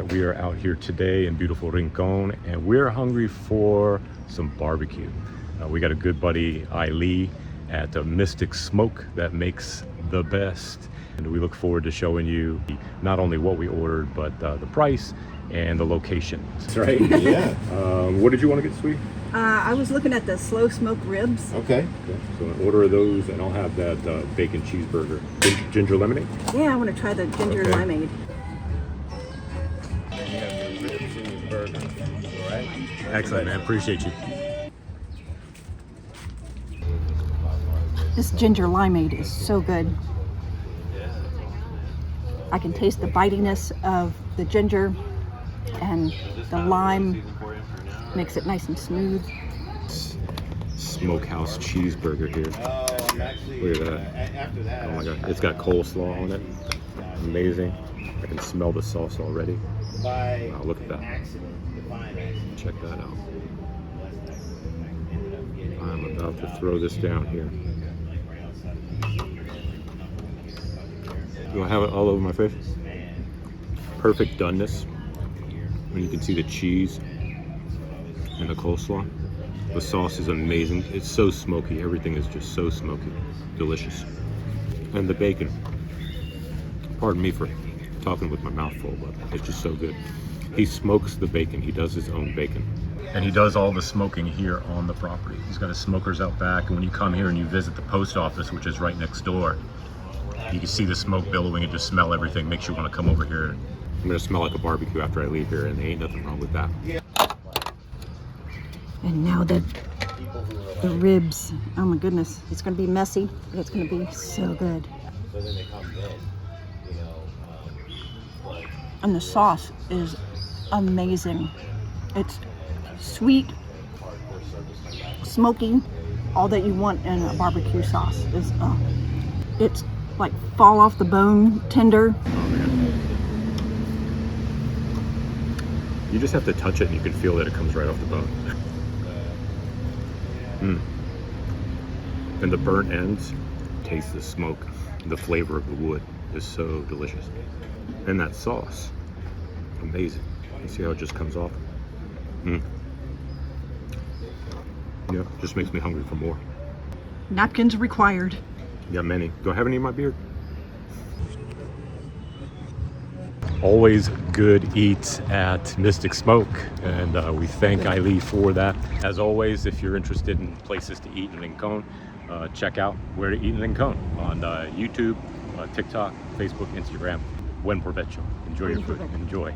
right, we are out here today in beautiful Rincon, and we're hungry for some barbecue. We got a good buddy, Ali, at Mystic Smoke that makes the best. And we look forward to showing you not only what we ordered, but the price and the location. That's right. Yeah. What did you want to get, sweet? I was looking at the slow smoke ribs. Okay. So an order of those, and I'll have that bacon cheeseburger. Ginger lemonade? Yeah, I want to try the ginger Okay. limeade. And you have your ribs and your burger. All right. Excellent, man. Appreciate you. This ginger limeade is so good. I can taste the bitiness of the ginger, and the lime makes it nice and smooth. Smokehouse cheeseburger here. Look at that. Oh my god, it's got coleslaw on it. Amazing. I can smell the sauce already. Wow, look at that. Check that out. I'm about to throw this down here. Do I have it all over my face? Perfect doneness. And you can see the cheese and the coleslaw. The sauce is amazing. It's so smoky. Everything is just so smoky. Delicious. And the bacon. Pardon me for talking with my mouth full, but it's just so good. He smokes the bacon. He does his own bacon. And he does all the smoking here on the property. He's got his smokers out back, and when you come here and you visit the post office, which is right next door, you can see the smoke billowing and just smell everything. Makes you want to come over here. I'm gonna smell like a barbecue after I leave here, and there ain't nothing wrong with that. And now the ribs. Oh my goodness. It's going to be messy, but it's going to be so good. And the sauce is amazing. It's sweet, smoky, all that you want in a barbecue sauce. It's like fall off the bone tender. Oh man. You just have to touch it and you can feel that it comes right off the bone. And the burnt ends, taste the smoke. The flavor of the wood is so delicious. And that sauce, amazing. You see how it just comes off? Yeah, just makes me hungry for more. Napkins required. Got many. Do I have any in my beard? Always good eats at Mystic Smoke, and we thank Ali for that. As always, if you're interested in places to eat in Rincon, check out Where to Eat in Rincon on YouTube, TikTok, Facebook, Instagram. Buen provecho. Enjoy your food. Enjoy.